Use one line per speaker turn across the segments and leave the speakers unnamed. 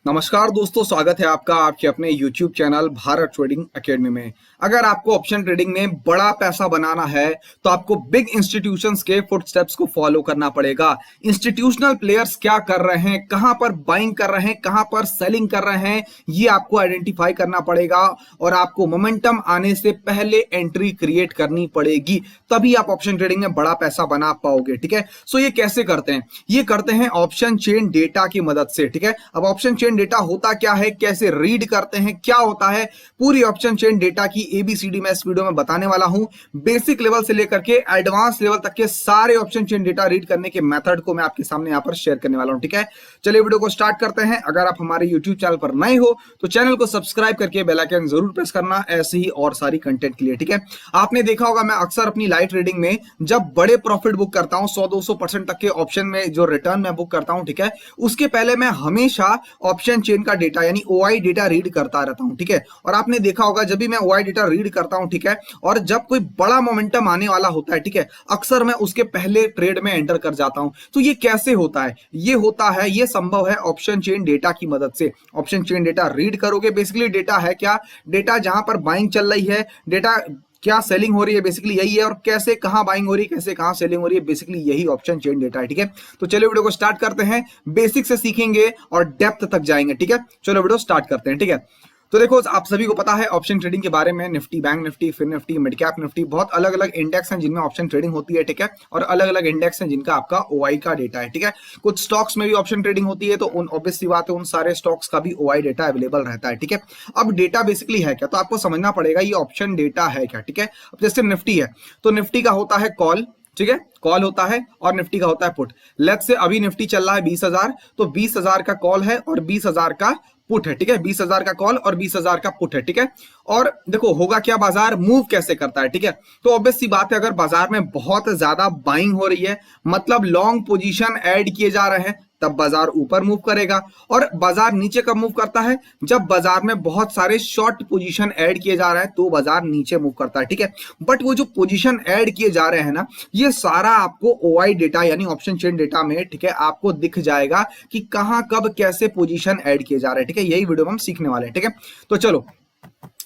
नमस्कार दोस्तों, स्वागत है आपका आपके अपने YouTube channel Bharat trading academy में। अगर आपको ऑप्शन ट्रेडिंग में बड़ा पैसा बनाना है तो आपको बिग इंस्टीट्यूशंस के फुटस्टेप्स को फॉलो करना पड़ेगा। इंस्टीट्यूशनल प्लेयर्स क्या कर रहे हैं, कहां पर बाइंग कर रहे हैं, कहां पर सेलिंग कर रहे हैं, ये आपको आइडेंटिफाई करना पड़ेगा और आपको मोमेंटम आने से पहले एंट्री क्रिएट करनी पड़ेगी, तभी आप ऑप्शन ट्रेडिंग में बड़ा पैसा बना पाओगे। ठीक है, सो ये कैसे करते हैं? ये करते हैं ऑप्शन चेन डेटा की मदद से। ठीक है, अब ऑप्शन चेन डेटा होता क्या है, कैसे रीड करते हैं, क्या होता है, पूरी ऑप्शन चेन डेटा की एबीसीडी मैं इस वीडियो में बताने वाला हूं। बेसिक लेवल से लेकर के एडवांस लेवल तक के सारे ऑप्शन चेन डेटा रीड करने के मेथड को मैं आपके सामने यहां पर शेयर करने वाला हूं। ठीक है, चलिए वीडियो को स्टार्ट करते हैं। अगर आप हमारे यूट्यूब चैनल पर नए हो तो चैनल को सब्सक्राइब करके बेल आइकन जरूर प्रेस करना, ऐसे ही और सारी कंटेंट के लिए। ठीक है, आपने देखा होगा मैं अक्सर अपनी लाइव ट्रेडिंग में जब बड़े प्रॉफिट बुक करता हूं, 100-200% तक के ऑप्शन में जो रिटर्न मैं बुक करता हूं, ठीक है, उसके पहले मैं हमेशा ऑप्शन चेन का डेटा यानी ओआई डेटा रीड करता रहता हूं। ठीक है, और आपने देखा होगा जब भी मैं ओआई डेटा रीड करता हूं, ठीक है, और जब कोई बड़ा मोमेंटम आने वाला होता है, ठीक है, अक्सर मैं उसके पहले ट्रेड में एंटर कर जाता हूं। तो ये कैसे होता है? ये संभव है ऑप्शन चेन डेटा की मदद से। ऑप्शन चेन डेटा रीड करोगे, बेसिकली डेटा है क्या? डेटा जहां पर बाइंग चल रही है, डेटा क्या सेलिंग हो रही है, बेसिकली यही है, और कैसे कहां बाइंग हो रही है, कैसे कहां सेलिंग हो रही है, बेसिकली यही ऑप्शन चेन डेटा है। ठीक है, तो चलो वीडियो को स्टार्ट करते हैं, बेसिक से सीखेंगे और डेप्थ तक जाएंगे। ठीक है, चलो वीडियो स्टार्ट करते हैं। ठीक है, तो देखो आप सभी को पता है ऑप्शन ट्रेडिंग के बारे में, निफ्टी, बैंक निफ्टी, फिर निफ्टी, मिड कैप निफ्टी, बहुत अलग अलग इंडेक्स हैं जिनमें ऑप्शन ट्रेडिंग होती है। ठीक है, और अलग अलग इंडेक्स हैं जिनका आपका ओआई का डेटा है। ठीक है, कुछ स्टॉक्स में भी ऑप्शन ट्रेडिंग होती है, तो उन ऑब्वियस सी बात है उन सारे स्टॉक्स का भी ओआई डेटा अवेलेबल रहता है। ठीक है, अब डेटा बेसिकली है क्या, तो आपको समझना पड़ेगा ये ऑप्शन डेटा है क्या। ठीक है, अब जैसे निफ्टी है तो निफ्टी का होता है कॉल, ठीक है, कॉल होता है, और निफ्टी का होता है पुट। लेट्स से अभी निफ्टी चल रहा है 20,000, तो 20,000 का कॉल है और 20,000 का पुट है। ठीक है, 20,000 का कॉल और 20,000 का पुट है। ठीक है, और देखो होगा क्या, बाजार मूव कैसे करता है। ठीक है, तो ऑब्वियस सी बात है अगर बाजार में बहुत ज्यादा बाइंग हो रही है, मतलब लॉन्ग पोजीशन ऐड किए जा रहे हैं, तब बाजार ऊपर मूव करेगा। और बाजार नीचे कब मूव करता है? जब बाजार में बहुत सारे शॉर्ट पोजीशन ऐड किए जा रहे हैं तो बाजार नीचे मूव करता है। ठीक है, बट वो जो पोजीशन ऐड किए जा रहे हैं ना, ये सारा आपको ओआई डेटा यानी ऑप्शन चेन डेटा में, ठीक है, आपको दिख जाएगा कि कहां कब कैसे पोजीशन ऐड किए जा रहे हैं। ठीक है, यही वीडियो में हम सीखने वाले हैं। ठीक है, तो चलो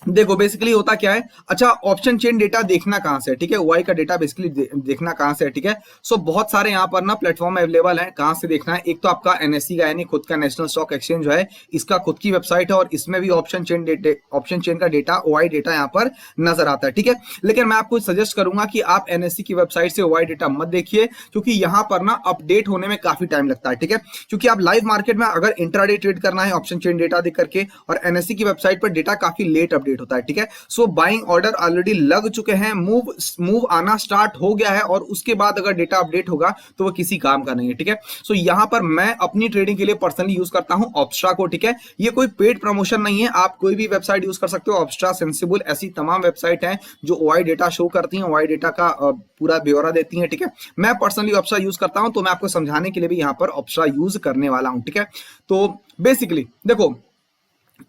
देखो बेसिकली होता क्या है। अच्छा, ऑप्शन चेन डेटा देखना कहां से है? ठीक है, ओआई का डेटा बेसिकली देखना कहां से है? ठीक है, सो बहुत सारे यहां पर ना प्लेटफॉर्म अवेलेबल है। कहां से देखना है? एक तो आपका एनएससी का यानी खुद का नेशनल स्टॉक एक्सचेंज जो है, इसका खुद की वेबसाइट है और इसमें भी ऑप्शन चेन का डेटा, ओआई डेटा यहां पर नजर आता है। ठीक है, लेकिन मैं आपको सजेस्ट करूंगा कि आप एनएससी की वेबसाइट से ओआई डेटा मत देखिए, क्योंकि यहां पर ना अपडेट होने में काफी टाइम लगता है। ठीक है, क्योंकि आप लाइव मार्केट में अगर इंट्राडे ट्रेड करना है ऑप्शन चेन डेटा देख करके, और एनएससी की वेबसाइट पर डेटा काफी लेट अपडेट होता है। ठीक है, सो बाइंग ऑर्डर ऑलरेडी लग चुके हैं, मूव आना स्टार्ट हो गया है, और उसके बाद अगर डेटा अपडेट होगा तो वो किसी काम का नहीं है। ठीक है, सो यहां पर मैं अपनी ट्रेडिंग के लिए पर्सनली यूज करता हूं ऑप्स्ट्रा को। ठीक है, ये कोई पेड प्रमोशन नहीं है, आप कोई भी वेबसाइट यूज कर सकते हो, ऑप्स्ट्रा, सेंसिबल, ऐसी तमाम वेबसाइट हैं जो ओआई डेटा शो करती हैं, ओआई डेटा का पूरा ब्यौरा देती हैं। ठीक है, मैं पर्सनली ऑप्स्ट्रा यूज करता हूं, तो मैं आपको समझाने के लिए भी यहां पर ऑप्स्ट्रा यूज करने वाला हूं। ठीक है, तो बेसिकली देखो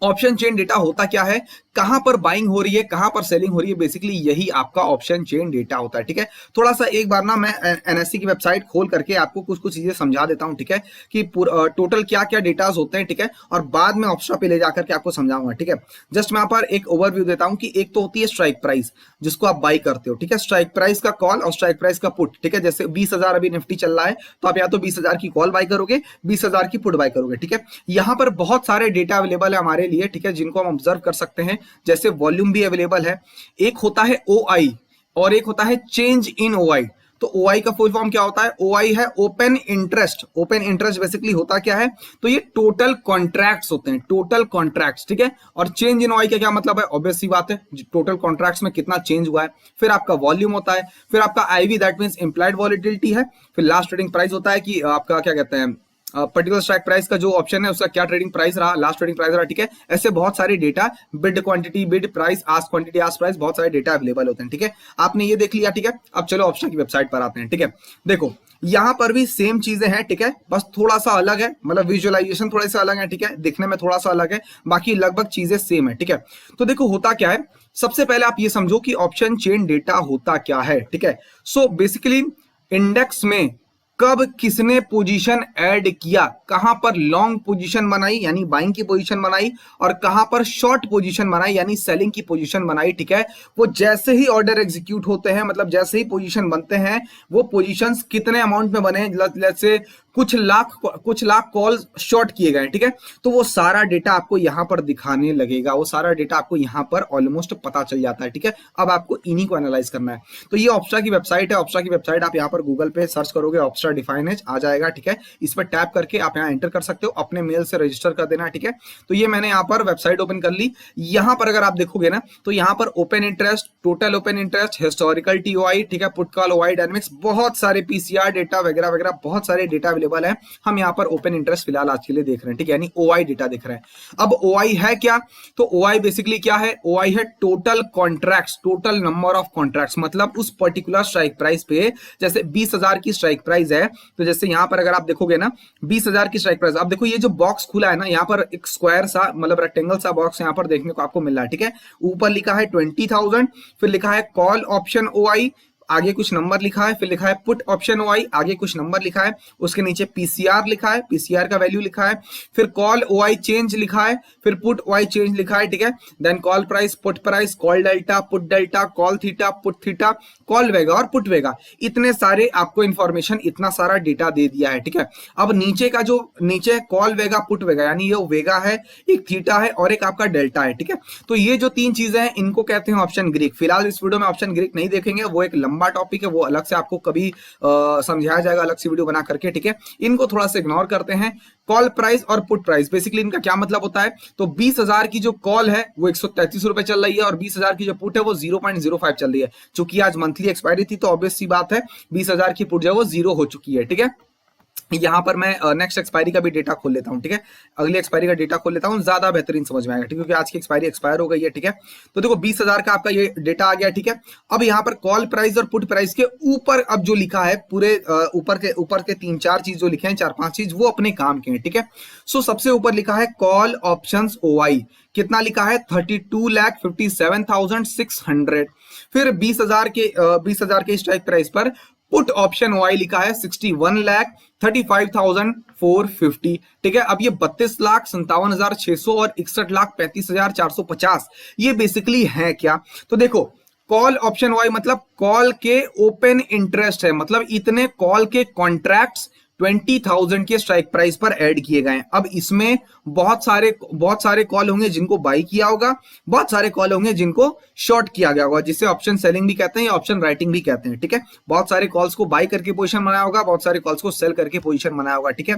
ऑप्शन चेन डेटा होता क्या है, कहां पर बाइंग हो रही है, कहां पर सेलिंग हो रही है, बेसिकली यही आपका ऑप्शन चेन डेटा होता है। ठीक है, थोड़ा सा एक बार ना मैं एनएससी की वेबसाइट खोल करके आपको कुछ कुछ चीजें समझा देता हूं। ठीक है, कि टोटल क्या क्या डेटाज होते हैं। ठीक है, और बाद में ऑप्शन पे ले जाकर के आपको समझाऊंगा। ठीक है, जस्ट मैं यहाँ पर एक ओवरव्यू देता हूं कि एक तो होती है स्ट्राइक प्राइस जिसको आप बाई करते हो। ठीक है, स्ट्राइक प्राइस का कॉल और स्ट्राइक प्राइस का पुट। ठीक है, जैसे 20,000 अभी निफ्टी चल रहा है, तो आप या तो 20,000 की कॉल बाई करोगे, 20,000 की पुट बाई करोगे। ठीक है, यहां पर बहुत सारे डेटा अवेलेबल है हमारे लिए। ठीक है, जिनको हम ऑब्जर्व कर सकते हैं, जैसे वॉल्यूम भी अवेलेबल है, एक होता है ओआई और एक होता है चेंज इन ओआई। तो ओआई का फुल फॉर्म क्या होता है? ओआई है open interest. Open interest basically होता क्या है? तो ये टोटल कॉन्ट्रैक्ट्स होते हैं, टोटल कॉन्ट्रैक्ट्स। ठीक है, और चेंज इन ओआई का क्या मतलब है? ऑब्वियस सी बात है टोटल कॉन्ट्रैक्ट्स में कितना चेंज हुआ है। फिर आपका वॉल्यूम होता है, फिर आपका IV that means implied volatility है, फिर लास्ट ट्रेडिंग प्राइस होता है कि आपका क्या कहते हैं पर्टिकुलर स्ट्राइक प्राइस का जो ऑप्शन है उसका क्या ट्रेडिंग प्राइस रहा, लास्ट ट्रेडिंग प्राइस रहा। ठीक है, ऐसे बहुत सारे data, bid quantity, bid price, ask quantity, ask price, बहुत सारे डेटा अवेलेबल होते हैं। ठीक है, आपने ये देख लिया। ठीक है, अब चलो ऑप्शन की वेबसाइट पर आते हैं। ठीक है, देखो यहां पर भी सेम चीजें हैं। ठीक है, बस थोड़ा सा अलग है, मतलब विजुअलाइजेशन थोड़ा सा अलग है। ठीक है, दिखने में थोड़ा सा अलग है, बाकी लगभग चीजें सेम है। ठीक है, तो देखो होता क्या है, सबसे पहले आप ये समझो कि ऑप्शन चेन डेटा होता क्या है। ठीक है, सो बेसिकली इंडेक्स में कब किसने पोजीशन ऐड किया, कहां पर लॉन्ग पोजीशन बनाई यानी बाइंग की पोजीशन बनाई, और कहां पर शॉर्ट पोजीशन बनाई यानी सेलिंग की पोजीशन बनाई, ठीक है। वो जैसे ही ऑर्डर एग्जीक्यूट होते हैं, मतलब जैसे ही पोजीशन बनते हैं, वो पोजीशंस कितने अमाउंट में बने, लेट्स से कुछ लाख कॉल शॉर्ट किए गए, ठीक है। तो वो सारा डेटा आपको यहां पर दिखाने लगेगा, वो सारा डेटा आपको यहां पर ऑलमोस्ट पता चल जाता है, ठीक है। अब आपको इन्हीं को एनालाइज करना है। तो ये ऑप्स्ट्रा की वेबसाइट है। ऑप्स्ट्रा की वेबसाइट आप यहां पर गूगल पे सर्च करोगे, ऑप्स्ट्रा डिफाइन एज आ जाएगा, ठीक है। इस पर टैप करके आप यहां एंटर कर सकते हो, अपने मेल से रजिस्टर कर देना, ठीक है। तो ये मैंने यहां पर वेबसाइट ओपन कर ली। यहां पर अगर आप देखोगे ना, तो यहां पर open interest, total open interest, historical TOI, ठीक है, पुट कॉल ओआई डायनेमिक्स, बहुत सारे पीसीआर डेटा वगैरह वगैरह, बहुत सारे डेटा अवेलेबल है। हम यहाँ पर ओपन इंटरेस्ट फिलहाल आज के लिए देख रहे हैं, ठीक है, यानी ओआई डेटा देख रहे हैं। अब ओआई है क्या, तो ओआई बेसिकली क्या है, ओआई है total contracts, total number of contracts, मतलब उस पर्टिकुलर स्ट्राइक प्राइस पे, जैसे 20,000 की स्ट्राइक प्राइस है, तो जैसे यहाँ पर अगर आप देखोगे ना 20,000 की स्ट्राइक प्राइस, अब देखो ये जो बॉक्स खुला है ना, यहाँ पर एक स्क्वायर सा मतलब रेक्टेंगल सा बॉक्स यहाँ पर देखने को आपको मिल रहा है, ठीक है। ऊपर लिखा है 20,000, फिर लिखा है कॉल ऑप्शन ओआई, आगे कुछ नंबर लिखा है, फिर लिखा है पुट ऑप्शन ओआई, आगे कुछ नंबर लिखा है, उसके नीचे पीसीआर लिखा है, पीसीआर का वैल्यू लिखा है, फिर कॉल ओआई चेंज लिखा है, फिर पुट ओआई चेंज लिखा है, ठीक है। Then call price, put price, call delta, put delta, call theta, put theta, call vega और पुट वेगा, इतने सारे आपको इंफॉर्मेशन, इतना सारा डेटा दे दिया है, ठीक है। अब नीचे का जो नीचे कॉल वेगा पुट वेगा, यानी ये वेगा है, एक थीटा है और एक आपका डेल्टा है, ठीक है। तो ये जो तीन चीजें हैं इनको कहते हैं ऑप्शन ग्रीक। फिलहाल इस वीडियो में ऑप्शन ग्रीक नहीं देखेंगे, वो एक लंबा टॉपिक है, वो अलग से आपको कभी समझाया जाएगा, अलग से वीडियो बना करके, ठीक है। इनको थोड़ा सा इग्नोर करते हैं। कॉल प्राइस और पुट प्राइस बेसिकली इनका क्या मतलब होता है, तो 20,000 की जो कॉल है वो 133 रुपए चल रही है, और 20,000 की जो पुट है वो 0.05 चल रही है। चूंकि आज मंथली एक्सपायरी थी तो ऑब्वियस सी बात है 20,000 की पुट जो है वो 0 हो चुकी है, ठीक है। यहां पर मैं नेक्स्ट एक्सपायरी का भी डेटा खोल लेता हूं, ठीक है, अगली एक्सपायरी का डेटा खोल लेता हूं, ज्यादा बेहतरीन समझ में आएगा, ठीक है, क्योंकि आज की एक्सपायरी एक्सपायर हो गई है, ठीक है। तो देखो 20,000 का आपका ये डेटा आ गया, ठीक है। अब यहां पर कॉल प्राइस और पुट प्राइस के ऊपर अब जो लिखा है, पूरे ऊपर के 3-4 चीज जो लिखे हैं, 4-5 चीज, वो अपने काम के हैं, ठीक है। सो सबसे ऊपर लिखा है कॉल ऑप्शंस ओआई, कितना लिखा है 32,57,600। फिर 20,000 के स्ट्राइक प्राइस पर पुट ऑप्शन ओआई लिखा है 61,35,450, ठीक है। अब ये 32,57,600 और 61,35,450 ये बेसिकली है क्या, तो देखो कॉल ऑप्शन ओआई मतलब कॉल के ओपन इंटरेस्ट है, मतलब इतने कॉल के कॉन्ट्रैक्ट्स 20,000 के स्ट्राइक प्राइस पर ऐड किए गए। अब इसमें बहुत सारे कॉल होंगे जिनको बाई किया होगा, बहुत सारे कॉल होंगे जिनको शॉर्ट किया गया होगा, जिसे ऑप्शन सेलिंग भी कहते हैं या ऑप्शन राइटिंग भी कहते हैं, ठीक है। बहुत सारे कॉल्स को बाई करके पोजीशन बनाया होगा, बहुत सारे कॉल्स को सेल करके पोजीशन बनाया होगा, ठीक है।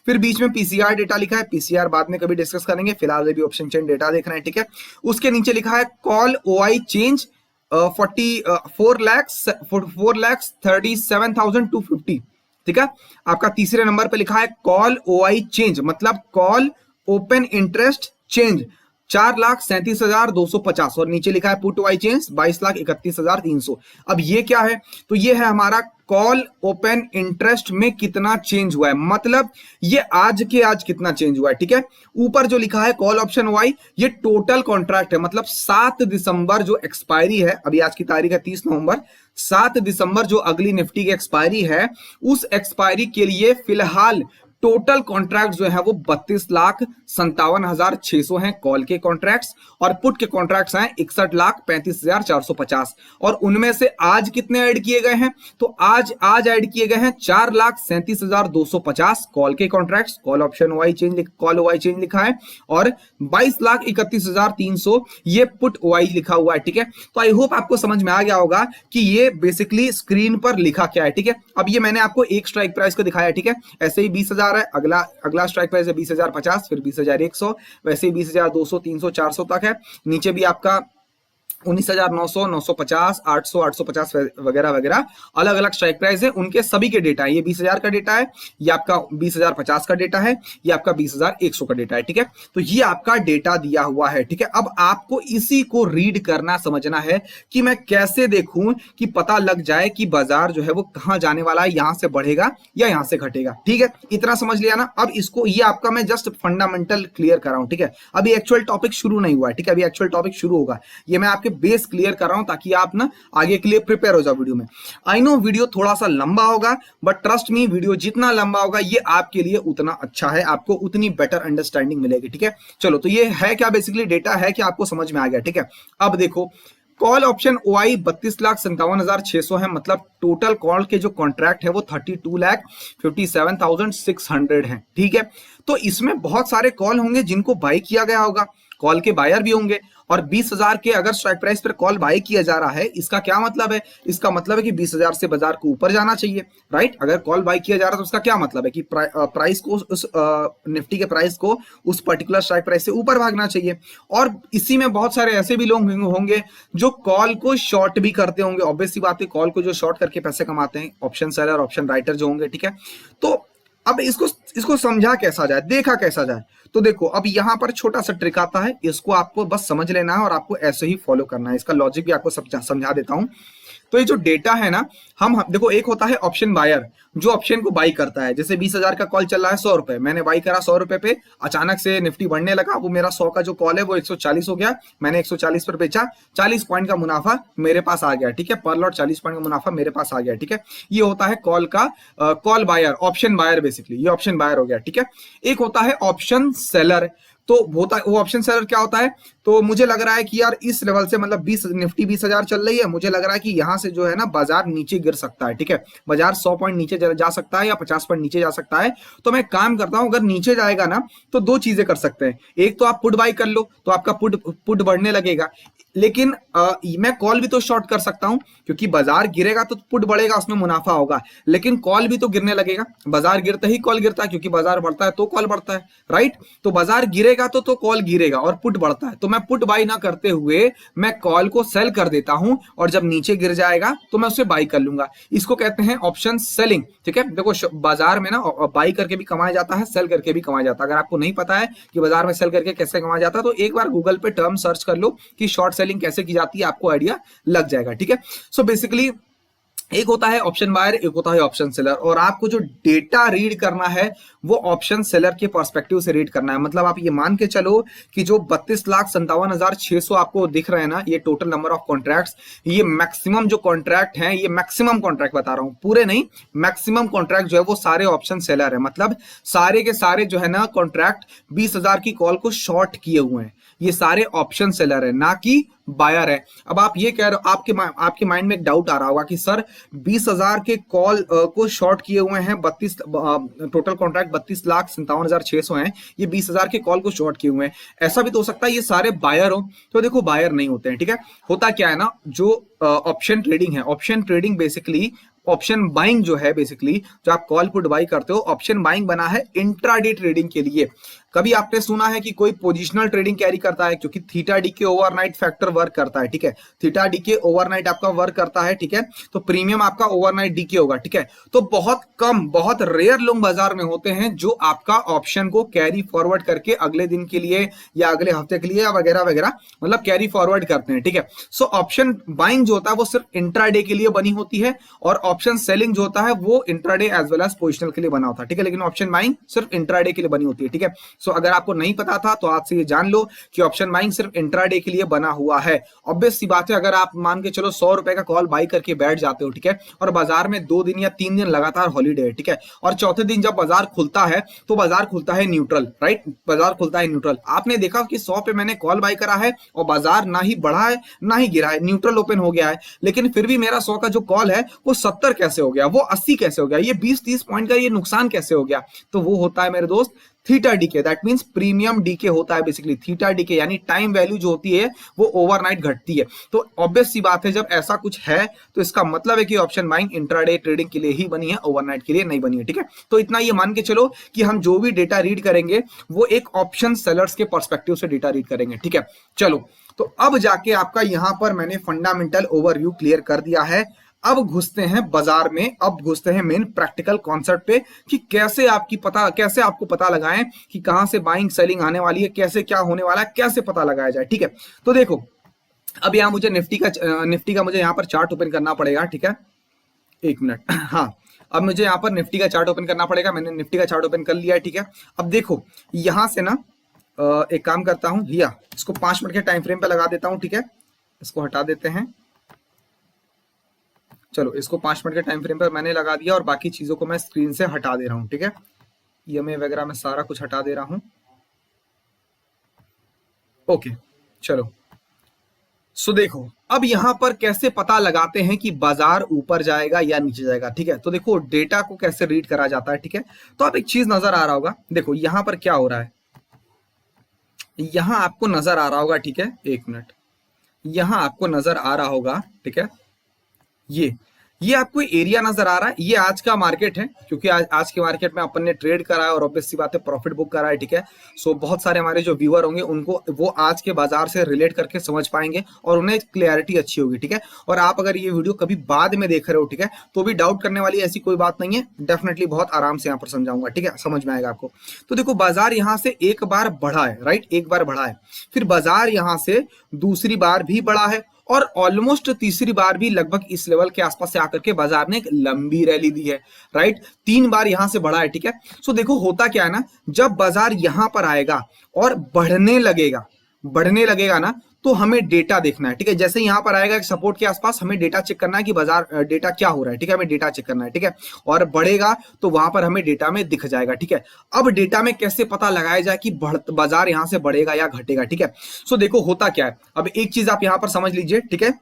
फिर बीच में पीसीआर डेटा लिखा है, पीसीआर बाद में कभी डिस्कस करेंगे, फिलहाल अभी ऑप्शन चेन डेटा देख रहे हैं, ठीक है। उसके नीचे लिखा है कॉल ओआई चेंज 4,37,250, ठीक है। आपका तीसरे नंबर पे लिखा है कॉल ओआई चेंज मतलब कॉल ओपन इंटरेस्ट चेंज 4,37,250, और नीचे लिखा है पुट ओआई चेंज 22,31,300। अब ये क्या है, तो ये है हमारा कॉल ओपन इंटरेस्ट में कितना चेंज हुआ है, मतलब ये आज कितना चेंज हुआ है, ठीक है। ऊपर जो लिखा है कॉल ऑप्शन वाई, ये टोटल कॉन्ट्रैक्ट है, मतलब 7 दिसंबर जो एक्सपायरी है, अभी आज की तारीख है 30 नवंबर, 7 दिसंबर जो अगली निफ्टी की एक्सपायरी है, उस एक्सपायरी के लिए फिलहाल टोटल कॉन्ट्रैक्ट जो है वो 32,57,600 हैं कॉल के कॉन्ट्रैक्ट्स, और पुट के कॉन्ट्रैक्ट्स हैं 61,35,450, और उनमें से आज कितने ऐड किए गए हैं, तो आज ऐड किए गए हैं 4,37,250 कॉल के contracts, call option OI change, call OI change लिखा है, और 22,31,300 ये पुट ओआई लिखा हुआ है, ठीक है। तो आई होप आपको समझ में आ गया होगा कि ये बेसिकली स्क्रीन पर लिखा क्या है, ठीक है। अब ये मैंने आपको एक स्ट्राइक प्राइस को दिखाया, ठीक है, ऐसे ही 20,000 है, अगला स्ट्राइक प्राइस है 20,050, फिर 20,100, वैसे ही 20,200, 300, 400 तक है, नीचे भी आपका 19,900, 950, 800, 850 वगैरह वगैरह अलग अलग स्ट्राइक प्राइस है, उनके सभी के डेटा है। ये 20,000 का डेटा है, ये आपका 20,050 का डेटा है, ये आपका 20,100 का डेटा है, ठीक है। तो ये आपका डेटा दिया हुआ है, ठीक है। अब आपको इसी को रीड करना समझना है कि मैं कैसे देखूं कि पता लग जाए कि बाजार जो है वो कहां जाने वाला है, यहां से बढ़ेगा या यहां से घटेगा, ठीक है। इतना समझ लिया ना। अब इसको ये आपका मैं जस्ट फंडामेंटल क्लियर कर रहा हूं, ठीक है। अभी एक्चुअल टॉपिक शुरू नहीं हुआ है, ठीक है, अभी एक्चुअल टॉपिक शुरू होगा। ये मैं आपके बेस क्लियर कर रहा हूं ताकि आप ना आगे के लिए प्रिपेयर हो जाओ वीडियो में। आई नो वीडियो थोड़ा सा लंबा होगा, बट ट्रस्ट मी वीडियो जितना लंबा होगा ये आपके लिए उतना अच्छा है, आपको उतनी बेटर अंडरस्टैंडिंग मिलेगी। ठीक है, चलो तो ये है क्या, बेसिकली डेटा है कि आपको समझ में आ गया। ठीक है, अब देखो कॉल ऑप्शन ओआई 32,57,600 है, मतलब टोटल कॉल के जो कॉन्ट्रैक्ट है वो 32,57,600 है। ठीक है, तो इसमें बहुत सारे कॉल होंगे जिनको बाय किया गया होगा, कॉल के बायर भी होंगे, और 20,000 के अगर स्ट्राइक प्राइस पर कॉल बाय किया जा रहा है, इसका क्या मतलब है, इसका मतलब है कि 20,000 से बाजार को ऊपर जाना चाहिए, राइट। अगर कॉल बाय किया जा रहा है तो उसका क्या मतलब है कि प्राइस को उस निफ्टी के प्राइस को उस पर्टिकुलर स्ट्राइक प्राइस से ऊपर भागना चाहिए। और इसी में बहुत सारे ऐसे भी लोग होंगे जो कॉल को शॉर्ट भी करते होंगे, ऑब्वियस सी बात है, कॉल को जो शॉर्ट करके पैसे कमाते हैं, ऑप्शन सेलर, ऑप्शन राइटर जो होंगे। ठीक है, तो अब इसको समझा कैसा जाए, देखा कैसा जाए, तो देखो अब यहां पर छोटा सा ट्रिक आता है, इसको आपको बस समझ लेना है और आपको ऐसे ही फॉलो करना है। इसका लॉजिक भी आपको समझा देता हूं। तो ये जो डेटा है ना, हम देखो, एक होता है ऑप्शन बायर जो ऑप्शन को बाई करता है, जैसे 20,000 का कॉल चल रहा है 100 रुपए, मैंने बाई करा 100 रुपए पे, अचानक से निफ्टी बढ़ने लगा, वो मेरा 100 का जो कॉल है वो 140 हो गया, मैंने 140 पर बेचा, 40 पॉइंट का मुनाफा मेरे पास आ गया। ठीक है, पर लॉट 40 पॉइंट का मुनाफा मेरे पास आ गया। ठीक है, ये होता है कॉल का call buyer, option buyer, basically ये ऑप्शन बायर हो गया। ठीक है, एक होता है ऑप्शन सेलर, तो होता है वो ऑप्शन सेलर क्या होता है, तो मुझे लग रहा है कि यार इस लेवल से, मतलब 20 निफ्टी 20,000 चल रही है, मुझे लग रहा है कि यहां से जो है ना बाजार नीचे गिर सकता है। ठीक है, बाजार 100 पॉइंट नीचे जा सकता है या 50 पॉइंट नीचे जा सकता है, तो मैं काम करता हूं, अगर नीचे जाएगा ना तो दो चीजें कर सकते हैं, एक तो आप पुट बाई कर लो तो आपका पुट बढ़ने लगेगा, लेकिन मैं कॉल भी तो शॉर्ट कर सकता हूं, क्योंकि बाजार गिरेगा तो पुट बढ़ेगा, उसमें मुनाफा होगा, लेकिन कॉल भी तो गिरने लगेगा, बाजार गिरते ही कॉल गिरता है, क्योंकि बाजार बढ़ता है तो कॉल बढ़ता है, राइट। तो बाजार गिरेगा तो कॉल गिरेगा और पुट बढ़ता है, तो मैं पुट बाई ना करते हुए मैं कॉल को सेल कर देता हूं, और जब नीचे गिर जाएगा तो मैं उसे बाई कर लूंगा, इसको कहते हैं ऑप्शन सेलिंग। ठीक है, देखो बाजार में ना बाई करके भी कमाया जाता है, सेल करके भी कमाया जाता है। अगर आपको नहीं पता है कि बाजार में सेल करके कैसे कमाया जाता है, तो एक बार गूगल पे टर्म सर्च कर लो कि शॉर्ट सेलिंग कैसे की जाती है, आपको आइडिया लग जाएगा। ठीक है, सो बेसिकली एक होता है ऑप्शन बायर, एक होता है ऑप्शन सेलर, और आपको जो डेटा रीड करना है वो ऑप्शन सेलर के पर्सपेक्टिव से रीड करना है। मतलब आप ये मान के चलो कि जो 32,57,600 आपको दिख रहे हैं ना, ये टोटल नंबर ऑफ कॉन्ट्रैक्ट्स, ये मैक्सिमम जो कॉन्ट्रैक्ट हैं, ये मैक्सिमम कॉन्ट्रैक्ट बता रहा हूं, पूरे नहीं, मैक्सिमम कॉन्ट्रैक्ट जो है वो सारे ऑप्शन सेलर है, मतलब सारे के सारे जो है ना कॉन्ट्रैक्ट 20,000 की कॉल को शॉर्ट किए हुए हैं, ये सारे ऑप्शन सेलर है, ना कि बायर है। अब आप ये कह रहे हो, आपके माइंड में एक डाउट आ रहा होगा कि सर 20,000 के कॉल को शॉर्ट किए हुए हैं, 32 टोटल कॉन्ट्रैक्ट 32,57,600 हैं, ये 20,000 के कॉल को शॉर्ट किए हुए हैं, ऐसा भी तो हो सकता है ये सारे बायर हो, तो देखो बायर नहीं होते हैं। ठीक है, होता क्या है ना, जो ऑप्शन ट्रेडिंग है, option trading basically option buying जो है, बेसिकली जो आप कॉल पुट बाई करते हो, ऑप्शन बाइंग बना है इंट्राडे ट्रेडिंग के लिए। कभी आपने सुना है कि कोई पोजिशनल ट्रेडिंग कैरी करता है, क्योंकि theta DK overnight factor work करता है। ठीक है, थीटा डीके ओवरनाइट आपका वर्क करता है। ठीक है, तो प्रीमियम आपका ओवरनाइट डीके होगा। ठीक है, तो बहुत कम, बहुत रेयर लोग बाजार में होते हैं जो आपका ऑप्शन को कैरी फॉरवर्ड करके अगले दिन के लिए या अगले हफ्ते के लिए या वगैरह वगैरह, मतलब कैरी फॉरवर्ड करते हैं। ठीक है, सो ऑप्शन बाइंग जो होता है वो सिर्फ इंट्राडे के लिए बनी होती है, और ऑप्शन सेलिंग जो होता है वो intraday as well as positional के लिए बना होता है। ठीक है, लेकिन ऑप्शन बाइंग सिर्फ इंट्राडे के लिए बनी होती है। ठीक है, सो अगर आपको नहीं पता था तो आज से ये जान लो कि ऑप्शन बाइंग सिर्फ इंट्राडे के लिए बना हुआ है। ऑब्वियस सी बात है, अगर आप मान के चलो 100 रुपए का कॉल बाई करके बैठ जाते हो, ठीक है, और बाजार में 2 दिन या 3 दिन लगातार हॉलीडे है, ठीक है, और चौथे दिन जब बाजार खुलता है तो बाजार खुलता है न्यूट्रल, राइट, बाजार खुलता है न्यूट्रल। आपने देखा कि 100 पे मैंने कॉल बाई करा है और बाजार ना ही बढ़ा है ना ही गिरा है, न्यूट्रल ओपन हो गया है, लेकिन फिर भी मेरा 100 का जो कॉल है वो 70 कैसे हो गया, वो 80 कैसे हो गया, ये 20-30 पॉइंट का ये नुकसान कैसे हो गया? तो वो होता है मेरे दोस्त theta DK, that means premium DK होता है बेसिकली। थीटा डीके यानी टाइम वैल्यू जो होती है वो ओवरनाइट घटती है। तो ऑब्वियस सी बात है, जब ऐसा कुछ है तो इसका मतलब है कि ऑप्शन बाइंग इंट्राडे ट्रेडिंग के लिए ही बनी है, ओवरनाइट के लिए नहीं बनी है। ठीक है, तो इतना ये मान के चलो कि हम जो भी डेटा रीड करेंगे वो एक ऑप्शन सेलर्स के पर्सपेक्टिव से डेटा रीड करेंगे। ठीक है, चलो तो अब जाके आपका यहां पर मैंने फंडामेंटल ओवरव्यू क्लियर कर दिया है। अब घुसते हैं बाजार में, अब घुसते हैं मेन प्रैक्टिकल कॉन्सेप्ट पे कि कैसे आपको पता लगाएं कि कहां से बाइंग सेलिंग आने वाली है, कैसे क्या होने वाला है, कैसे पता लगाया जाए। ठीक है, तो देखो अब यहां मुझे निफ्टी का मुझे यहां पर चार्ट ओपन करना पड़ेगा। ठीक है, एक मिनट, हाँ, अब मुझे यहां पर निफ्टी का चार्ट ओपन करना पड़ेगा। मैंने निफ्टी का चार्ट ओपन कर लिया है। ठीक है, अब देखो यहां से ना एक काम करता हूं, इसको 5 मिनट के टाइम फ्रेम पे लगा देता हूं। ठीक है, इसको हटा देते हैं। चलो इसको 5 मिनट के टाइम फ्रेम पर मैंने लगा दिया और बाकी चीजों को मैं स्क्रीन से हटा दे रहा हूं, ठीक है। ईएमए वगैरह मैं सारा कुछ हटा दे रहा हूं। ओके चलो, सो देखो अब यहां पर कैसे पता लगाते हैं कि बाजार ऊपर जाएगा या नीचे जाएगा, ठीक है। तो देखो डेटा को कैसे रीड करा जाता है, ठीक है। तो अब एक चीज नजर आ रहा होगा, देखो यहां पर क्या हो रहा है, यहां आपको नजर आ रहा होगा, ठीक है। एक मिनट, यहां आपको नजर आ रहा होगा, ठीक है। ये आपको एरिया नजर आ रहा है, ये आज का मार्केट है, क्योंकि आज के मार्केट में अपन ने ट्रेड करा है और ऑब्वियस सी बात है प्रॉफिट बुक करा है, ठीक है। सो बहुत सारे हमारे जो व्यूअर होंगे उनको वो आज के बाजार से रिलेट करके समझ पाएंगे और उन्हें क्लियरिटी अच्छी होगी, ठीक है। और आप अगर ये वीडियो कभी बाद में देख रहे हो, ठीक है, तो भी डाउट करने वाली ऐसी कोई बात नहीं है, डेफिनेटली बहुत आराम से यहाँ पर समझाऊंगा, ठीक है, समझ में आएगा आपको। तो देखो बाजार यहाँ से एक बार बढ़ा है, राइट, एक बार बढ़ा है, फिर बाजार यहाँ से दूसरी बार भी बढ़ा है और ऑलमोस्ट तीसरी बार भी लगभग इस लेवल के आसपास से आकर के बाजार ने एक लंबी रैली दी है, राइट। 3 बार यहां से बढ़ा है, ठीक है। सो देखो होता क्या है ना, जब बाजार यहां पर आएगा और बढ़ने लगेगा ना, तो हमें डेटा देखना है, ठीक है। जैसे यहां पर आएगा एक सपोर्ट के आसपास, हमें डेटा चेक करना है कि बाजार डेटा क्या हो रहा है, ठीक है, हमें डेटा चेक करना है, ठीक है। और बढ़ेगा तो वहां पर हमें डेटा में दिख जाएगा, ठीक है। अब डेटा में कैसे पता लगाया जाए कि बाजार यहां से बढ़ेगा या घटेगा, ठीक है। सो देखो होता क्या है, अब एक चीज आप यहां पर समझ लीजिए, ठीक है,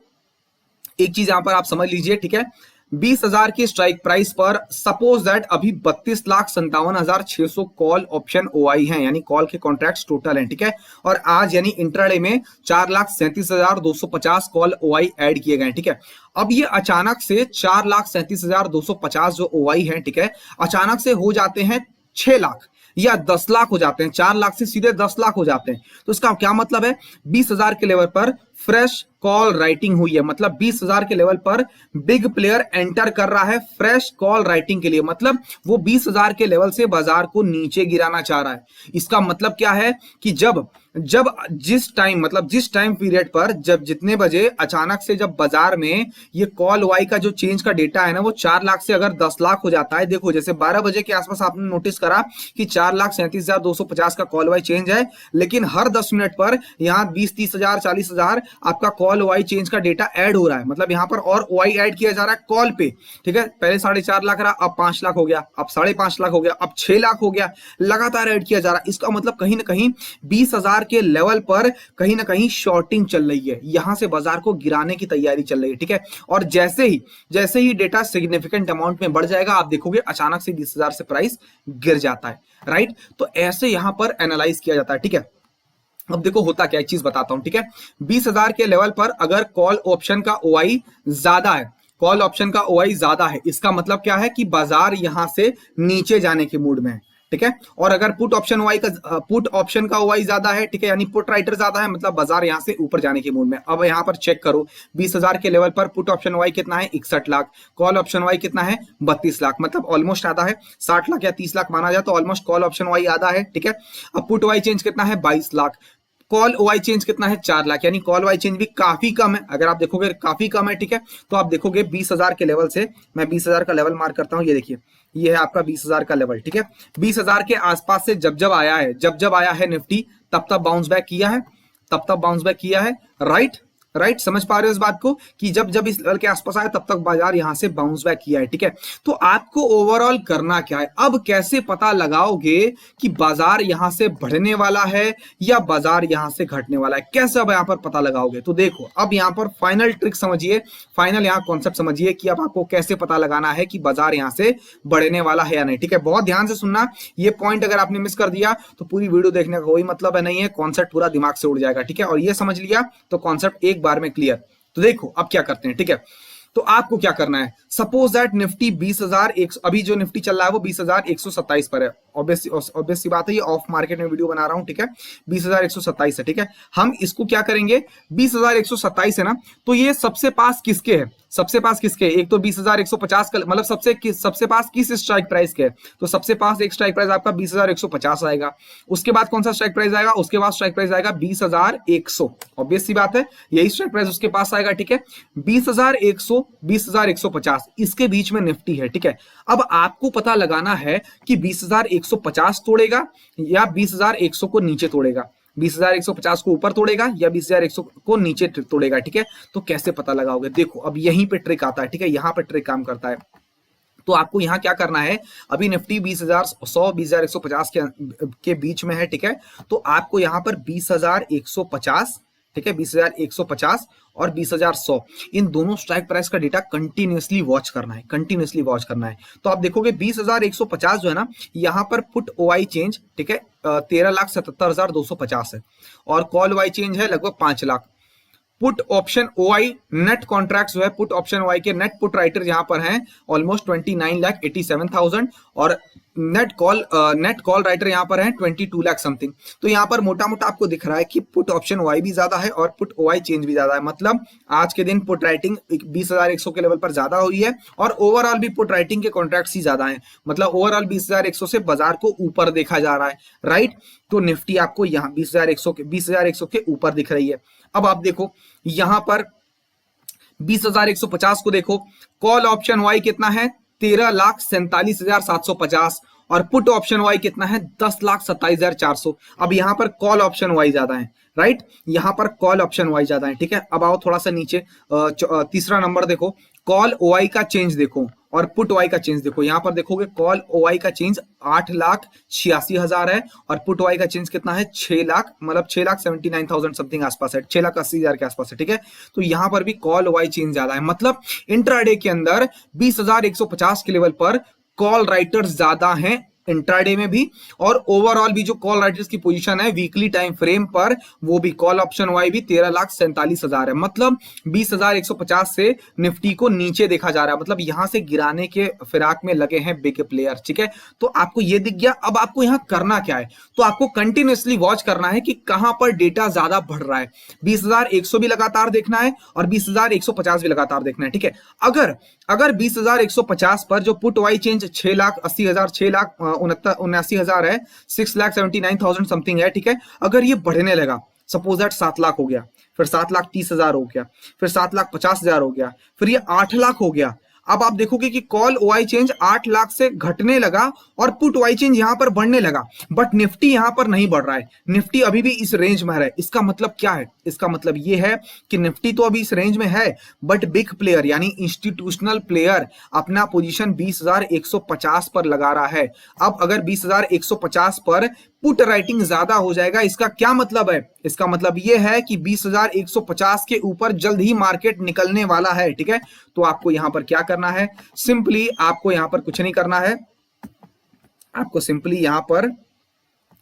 एक चीज यहां पर आप समझ लीजिए, ठीक है। 20,000 की स्ट्राइक प्राइस पर सपोज दैट अभी 32,57,600 कॉल ऑप्शन ओआई हैं, यानी कॉल के कॉन्ट्रैक्ट्स टोटल हैं, ठीक है। और आज यानी इंट्राडे में 4,37,250 कॉल ओआई ऐड किए गए, ठीक है। अब ये अचानक से 4,37,250 जो ओआई हैं, ठीक है, अचानक से हो जाते हैं 6 लाख या 10 लाख हो जाते हैं, 4 लाख से सीधे 10 लाख हो जाते हैं। तो इसका क्या मतलब है, 20,000 के लेवल पर फ्रेश कॉल राइटिंग हुई है, मतलब 20,000 के लेवल पर बिग प्लेयर एंटर कर रहा है फ्रेश कॉल राइटिंग के लिए, मतलब वो 20,000 के लेवल से बाजार को नीचे गिराना चाह रहा है। इसका मतलब क्या है कि जब जिस टाइम पीरियड पर, जब जितने बजे अचानक से जब बाजार में ये कॉल वाई का जो चेंज का डेटा है ना, वो 4 लाख से अगर 10 लाख हो जाता है, देखो जैसे 12 बजे के आसपास आपने नोटिस करा कि 4,37,250 का कॉल वाई चेंज है, लेकिन हर 10 मिनट पर यहाँ 20-30,000 40,000 आपका कॉल ओआई चेंज का डेटा ऐड हो रहा है, मतलब यहां पर और ओआई ऐड किया जा रहा है कॉल पे, ठीक है। पहले 4.5 लाख रहा, अब 5 लाख हो गया, अब 5.5 लाख हो गया, अब 6 लाख हो गया, लगातार ऐड किया जा रहा है। इसका मतलब कहीं ना कहीं 20,000 के लेवल पर कहीं ना कहीं शॉर्टिंग चल रही है, यहां से बाजार को गिराने की तैयारी चल रही है, ठीक है। और जैसे ही डेटा सिग्निफिकेंट अमाउंट में बढ़ जाएगा, आप देखोगे अचानक से 20,000 से प्राइस गिर जाता है, राइट। तो ऐसे यहां पर एनालाइज किया जाता है, ठीक है। अब देखो होता क्या, एक चीज बताता हूं, ठीक है। 20,000 के लेवल पर अगर कॉल ऑप्शन का ओआई ज्यादा है, कॉल ऑप्शन का ओआई ज्यादा है, इसका मतलब क्या है कि बाजार यहां से नीचे जाने के मूड में है, ठीक है। और अगर पुट ऑप्शन का ओआई ज्यादा है, ठीक है, यानी पुट राइटर ज्यादा है, मतलब बाजार यहां से ऊपर जाने के मूड में। अब यहां पर चेक करो, 20,000 के लेवल पर पुट ऑप्शन ओआई कितना है, 61 लाख, कॉल ऑप्शन ओआई कितना है, 32 लाख, मतलब ऑलमोस्ट आधा है, 60 लाख या 30 लाख माना जाए तो ऑलमोस्ट कॉल ऑप्शन ओआई आधा है, ठीक है। अब पुट ओआई चेंज कितना है, 22 लाख, कॉल ओआई चेंज कितना है, 4 लाख, यानी कॉल ओआई चेंज भी काफी कम है। अगर आप देखोगे काफी कम है, ठीक है, तो आप देखोगे 20,000 के लेवल से, मैं 20,000 का लेवल मार्क करता हूं, ये देखिए, ये है आपका 20,000 का लेवल, ठीक है। 20,000 के आसपास से जब जब आया है निफ्टी, तब बाउंस बैक किया है, राइट, समझ पा रहे हो इस बात को कि जब इस लेवल के आसपास आया तब तक बाजार यहां से बाउंस बैक किया है, ठीक है। तो आपको ओवरऑल करना क्या है, अब कैसे पता लगाओगे कि बाजार यहां से बढ़ने वाला है या बाजार यहां से घटने वाला है, कैसे अब यहां पर पता लगाओगे। तो देखो अब यहां पर फाइनल ट्रिक समझिए, फाइनल यहां कॉन्सेप्ट समझिए कि अब आपको कैसे पता लगाना है कि बाजार यहां से बढ़ने वाला है या नहीं, ठीक है। बहुत ध्यान से सुनना, ये पॉइंट अगर आपने मिस कर दिया तो पूरी वीडियो देखने का कोई मतलब है नहीं है, कॉन्सेप्ट पूरा दिमाग से उड़ जाएगा, ठीक है। और ये समझ लिया तो कॉन्सेप्ट एक बार में क्लियर। तो देखो अब क्या करते हैं, ठीक है। तो आपको क्या करना है, सपोज दैट निफ्टी 20,100, अभी जो निफ्टी चल रहा है वो 20,127 पर है, ऑब्वियस सी बात है, ये ऑफ मार्केट में वीडियो बना रहा हूं, ठीक है। 20,127 है, ठीक है। हम इसको क्या करेंगे, 20,127 है ना, तो ये सबसे पास किसके है, एक तो 20,150 का, मतलब सबसे पास किस स्ट्राइक प्राइस के है, तो सबसे पास एक स्ट्राइक प्राइस आपका 20,150 आएगा। उसके बाद कौन सा स्ट्राइक प्राइस आएगा, उसके बाद स्ट्राइक प्राइस आएगा 20,100, ऑब्वियस सी बात है, यही स्ट्राइक प्राइस उसके पास आएगा, ठीक है। 20,100 20,150 इसके बीच में निफ्टी है, ठीक है। अब आपको पता लगाना है कि 20,150 तोड़ेगा या 20,100 को नीचे तोड़ेगा। 20,150 को ऊपर तोड़ेगा या 20,100 को नीचे तोड़ेगा, ठीक है। तो कैसे पता लगाओगे, देखो अब यहीं पे ट्रिक आता है, ठीक है, यहाँ पे ट्रिक काम करता है। तो आपको यहाँ क्या करना है, अभी निफ्टी 20,100 20,150 के बीच में है, ठीक है। तो आपको यहाँ पर 20,150, ठीक है, 20,150 और 20,100 इन दोनों स्ट्राइक प्राइस का डेटा कंटिन्यूअसली वॉच करना है, कंटिन्यूअसली वॉच करना है। तो आप देखोगे 20,150 जो है ना, यहाँ पर पुट ओआई चेंज, ठीक है, 13,77,250 है और कॉल ओआई चेंज है लगभग 5 lakh. Put option OI net contract जो है, पुट ऑप्शन ओआई के नेट पुट राइटर यहां पर हैं ऑलमोस्ट 29,87,000 और नेट कॉल राइटर यहां पर हैं 22 लाख समथिंग। तो यहां पर मोटा मोटा आपको दिख रहा है कि पुट ऑप्शन ओआई भी ज्यादा है और पुट ओआई चेंज भी ज्यादा है। मतलब आज के दिन पुट राइटिंग 20,100 के लेवल पर ज्यादा हुई है और ओवरऑल भी पुट राइटिंग के कॉन्ट्रैक्ट्स ही ज्यादा है। मतलब ओवरऑल 20,100 से बाजार को ऊपर देखा जा रहा है, राइट। तो निफ्टी आपको यहाँ 20,100 के ऊपर दिख रही है। अब आप देखो यहां पर 20,150 को देखो, कॉल ऑप्शन वाई कितना है 13,47,750 और पुट ऑप्शन वाई कितना है 10,27,400। अब यहां पर कॉल ऑप्शन वाई ज्यादा है, राइट, यहां पर कॉल ऑप्शन वाई ज्यादा है, ठीक है। अब आओ थोड़ा सा नीचे, तीसरा नंबर देखो, कॉल ओआई का चेंज देखो और पुट ओआई का चेंज देखो। यहां पर देखोगे कॉल ओआई का चेंज 8,86,000 है और पुट ओआई का चेंज कितना है 6 लाख, मतलब 6,79,000 समथिंग आसपास है, 6,80,000 के आसपास है, ठीक है। तो यहां पर भी कॉल ओआई चेंज ज्यादा है। मतलब इंट्राडे के अंदर 20,150 के लेवल पर कॉल राइटर्स ज्यादा हैं इंट्राडे में भी, और ओवरऑल भी जो कॉल राइटर्स की पोजीशन है वीकली टाइम फ्रेम पर वो भी कॉल ऑप्शन वाई भी 13,47,000 है। मतलब 20,150 से निफ्टी को नीचे देखा जा रहा है, मतलब यहां से गिराने के फिराक में लगे हैं बिग प्लेयर, ठीक है। तो आपको ये दिख गया। अब आपको यहां करना क्या है, तो आपको कंटिन्यूअसली वॉच करना है कि कहां पर डेटा ज्यादा बढ़ रहा है। 20,100 भी लगातार देखना है और 20,150 भी लगातार देखना है, ठीक है। अगर 20,150 पर जो पुट वाई चेंज 6,80,000 6,79,000 है, 6,79,000 समथिंग है, ठीक है। अगर ये बढ़ने लगा, सपोज दैट 7 लाख हो गया, फिर 7,30,000 हो गया, फिर 7,50,000 हो गया, फिर ये 8 लाख हो गया। अब आप देखोगे कि कॉल ओआई चेंज 8 लाख से घटने लगा और पुट वाई चेंज यहां पर बढ़ने लगा, बट निफ्टी यहां पर नहीं बढ़ रहा है, निफ्टी अभी भी इस रेंज में है। इसका मतलब क्या है, इसका मतलब यह है कि निफ्टी तो अभी इस रेंज में है, बट बिग प्लेयर यानी इंस्टीट्यूशनल प्लेयर अपना पोजीशन 20,150 पर लगा रहा है। अब अगर 20,150 पर पुट राइटिंग ज्यादा हो जाएगा, इसका क्या मतलब है, इसका मतलब यह है कि 20,150 के ऊपर जल्द ही मार्केट निकलने वाला है, ठीक है। तो आपको यहां पर क्या करना है, सिंपली आपको यहां पर कुछ नहीं करना है, आपको सिंपली यहां पर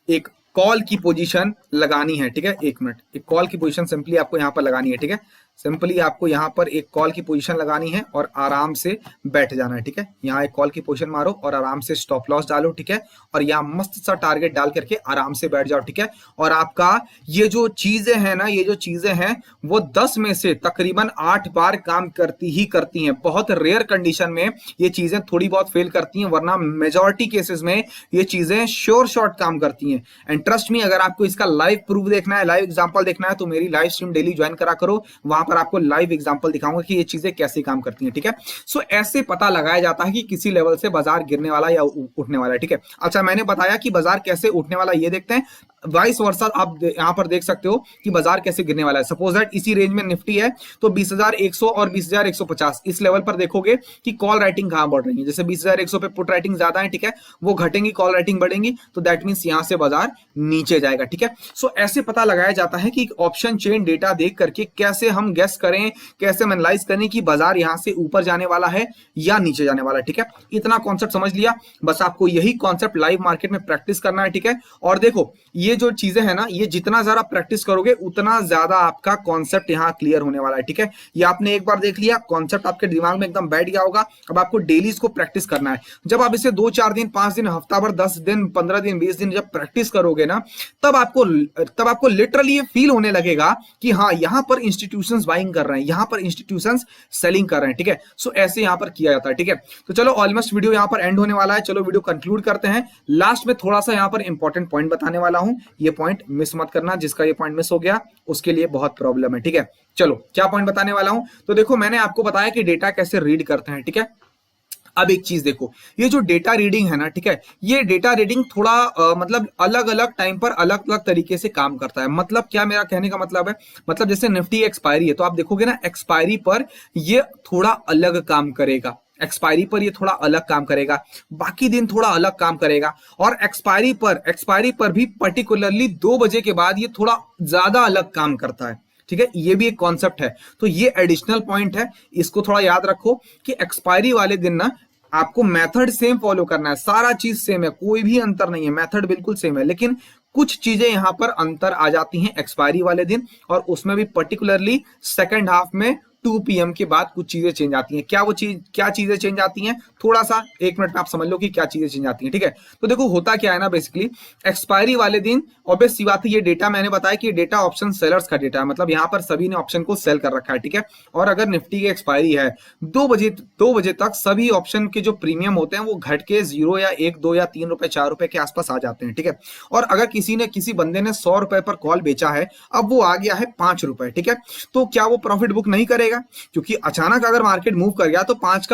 एक कॉल की पोजीशन लगानी है, ठीक है। एक मिनट, एक कॉल की पोजीशन सिंपली आपको यहां पर लगानी है, ठीक है। सिंपली आपको यहां पर एक कॉल की पोजीशन लगानी है और आराम से बैठ जाना है, ठीक है। यहां एक कॉल की पोजीशन मारो और आराम से स्टॉप लॉस डालो, ठीक है, और यहां मस्त सा टारगेट डाल करके आराम से बैठ जाओ, ठीक है। और आपका ये जो चीजें हैं ना, ये जो चीजें हैं वो 10 में से तकरीबन 8 बार काम करती ही करती हैं। बहुत रेयर कंडीशन में ये चीजें थोड़ी बहुत फेल करती हैं, वरना मेजॉरिटी केसेस में ये चीजें श्योर शॉट काम करती हैं। एंड ट्रस्ट मी, अगर आपको इसका लाइव प्रूफ देखना है, लाइव एग्जांपल देखना है, तो मेरी लाइव स्ट्रीम डेली ज्वाइन करा करो, वहां पर आपको लाइव एग्जांपल दिखाऊंगा कि ये चीजें कैसे काम करती हैं, ठीक है। सो ऐसे पता लगाया जाता है कि किसी लेवल से बाजार गिरने वाला या उठने वाला है, ठीक है। अच्छा, मैंने बताया कि बाजार कैसे उठने वाला, ये देखते हैं वाइस वर्सा आप यहां पर देख सकते हो कि बाजार कैसे गिरने वाला है। सपोज दैट इसी रेंज में निफ्टी है, तो 20,100 और 20,150 इस लेवल पर देखोगे कि कॉल राइटिंग कहां बढ़ रही है। जैसे 20,100 पे पुट राइटिंग ज्यादा है, ठीक है, वो घटेंगी, कॉल राइटिंग बढ़ेंगी, तो दैट मींस यहां से बाजार नीचे जाएगा, ठीक है। सो ऐसे पता लगाया जाता है कि ऑप्शन चेन डेटा देख करके कैसे हम गेस करें, कैसे एनालाइज करें कि बाजार यहां से ऊपर जाने वाला है या नीचे जाने वाला है, ठीक है। इतना कॉन्सेप्ट समझ लिया, बस आपको यही कॉन्सेप्ट लाइव मार्केट में प्रैक्टिस करना है, ठीक है। और देखो ये जो चीजें हैं ना, ये जितना ज्यादा प्रैक्टिस करोगे उतना ज्यादा आपका कॉन्सेप्ट यहां क्लियर होने वाला है, ठीक है। ये आपने एक बार देख लिया, कॉन्सेप्ट आपके दिमाग में एकदम बैठ गया होगा। अब आपको डेली इसको प्रैक्टिस करना है। जब आप इसे 2-4 दिन, 5 दिन, हफ्ता भर, 10 दिन, 15 दिन, 20 दिन जब प्रैक्टिस करोगे ना, तब आपको लिटरली ये फील होने लगेगा कि हाँ, यहां पर इंस्टीट्यूशंस बाइंग कर रहे हैं, यहां पर इंस्टीट्यूशंस सेलिंग कर रहे हैं, ठीक है। सो ऐसे यहां पर किया जाता है, ठीक है। तो चलो, ऑलमोस्ट वीडियो यहां पर एंड होने वाला है, चलो वीडियो कंक्लूड करते हैं। लास्ट में थोड़ा सा यहां पर इंपॉर्टेंट पॉइंट बताने वाला हूं, ये पॉइंट मिस मत करना, जिसका ये पॉइंट मिस हो गया उसके लिए बहुत प्रॉब्लम है, ठीक है। चलो, क्या पॉइंट बताने वाला हूं, तो देखो मैंने आपको बताया कि डेटा कैसे रीड करते हैं, ठीक है। अब एक चीज देखो, ये जो डेटा रीडिंग है ना, ठीक है, ये डेटा रीडिंग थोड़ा मतलब अलग अलग टाइम पर अलग अलग तरीके से काम करता है। मतलब क्या मेरा कहने का मतलब है, मतलब जैसे निफ्टी एक्सपायरी है तो आप देखोगे ना, एक्सपायरी पर ये थोड़ा अलग काम करेगा, एक्सपायरी पर ये थोड़ा अलग काम करेगा, बाकी दिन थोड़ा अलग काम करेगा, और एक्सपायरी पर भी पर्टिकुलरली 2 बजे के बाद ये थोड़ा ज्यादा अलग काम करता है। ठीक है, ये भी एक कॉन्सेप्ट है, तो ये एडिशनल पॉइंट है, इसको थोड़ा याद रखो कि एक्सपायरी वाले दिन ना आपको मेथड सेम फॉलो करना है, सारा चीज सेम है, कोई भी अंतर नहीं है, मेथड बिल्कुल सेम है, लेकिन कुछ चीजें यहां पर अंतर आ जाती हैं एक्सपायरी वाले दिन, और उसमें भी पर्टिकुलरली सेकंड हाफ में 2 PM के बाद कुछ चीजें चेंज आती हैं। क्या चीजें चेंज आती हैं, थोड़ा सा 1 मिनट में आप समझ लो कि क्या चीजें चेंज आती हैं। ठीक है, तो देखो होता क्या है ना, बेसिकली एक्सपायरी वाले दिन ऑब्वियस सी बात है, ये डेटा मैंने बताया कि डेटा ऑप्शन सेलर्स का डेटा है, मतलब यहां पर सभी ने ऑप्शन को सेल कर रखा है। ठीक है, और अगर निफ्टी की एक्सपायरी है 2 बजे तक सभी ऑप्शन के जो प्रीमियम होते हैं वो घट के 0 या 1 2 या 3 रुपए 4 रुपए के आसपास आ जाते हैं। ठीक है, और अगर किसी बंदे ने 100 रुपए पर कॉल बेचा है, अब वो आ गया है 5 रुपए, ठीक है, तो क्या वो प्रॉफिट बुक नहीं करेगा? क्योंकि अचानक अगर मार्केट मूव कर गया तो 5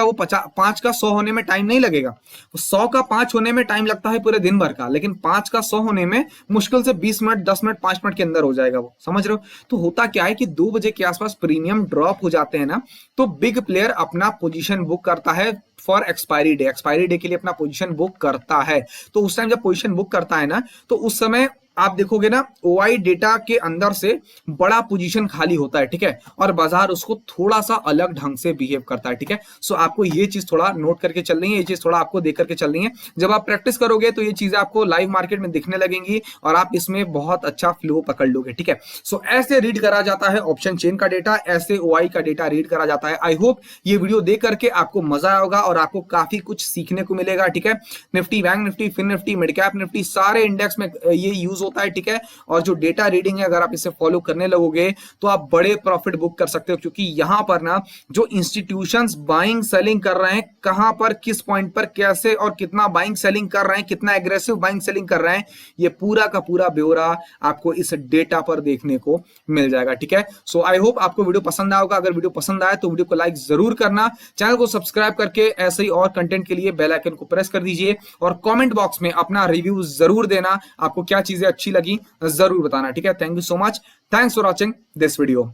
का 100 होने में टाइम नहीं लगेगा, 100 का 5 होने में टाइम लगता है पूरे दिन भर का, लेकिन 5 का 100 होने में मुश्किल से 20 मिनट 10 मिनट 5 मिनट के अंदर हो जाएगा वो, समझ रहे हो? तो होता क्या है कि 2 बजे के आसपास प्रीमियम ड्रॉप हो जाते हैं ना, तो बिग प्लेयर अपना पोजीशन बुक करता है फॉर एक्सपायरी डे के लिए अपना पोजीशन बुक करता है। तो उस टाइम जब पोजीशन बुक करता है ना, तो उस समय आप देखोगे ना ओआई डेटा के अंदर से बड़ा पोजीशन खाली होता है। ठीक है, और बाजार उसको थोड़ा सा अलग ढंग से बिहेव करता है। ठीक है, सो आपको ये चीज थोड़ा नोट करके चलनी है, ये चीज थोड़ा आपको देख करके चलनी है। जब आप प्रैक्टिस करोगे तो ये चीजें आपको लाइव मार्केट में दिखने लगेंगी और आप इसमें बहुत अच्छा फ्लो पकड़ लोगे। ठीक है, सो ऐसे रीड करा जाता है ऑप्शन चेन का डेटा, ऐसे ओआई का डेटा रीड करा जाता है। आई होप ये वीडियो देख करके आपको मजा आएगा और आपको काफी कुछ सीखने को मिलेगा। ठीक है, Nifty, bank Nifty, fin Nifty, mid cap Nifty, सारे इंडेक्स में ये यूज होता है। ठीक है, और जो डेटा रीडिंग है अगर आप इसे फॉलो करने लगोगे तो आप बड़े प्रॉफिट बुक कर सकते हो, क्योंकि यहां पर ना जो इंस्टीट्यूशंस बाइंग सेलिंग कर रहे हैं, कहां पर किस पॉइंट पर कैसे और कितना बाइंग सेलिंग कर रहे हैं, कितना एग्रेसिव बाइंग सेलिंग कर रहे हैं, ये पूरा का पूरा ब्यौरा आपको इस डेटा पर देखने को मिल जाएगा। ठीक है, सो आई होप आपको वीडियो पसंद आएगा। अगर वीडियो पसंद आए तो वीडियो को लाइक जरूर करना, चैनल को सब्सक्राइब करके ऐसे ही और कंटेंट के लिए बेल आइकन को प्रेस कर दीजिए, और कमेंट बॉक्स में अपना रिव्यू जरूर देना, आपको क्या चीजें अच्छी लगी जरूर बताना। ठीक है, thank you so much, thanks for watching this video.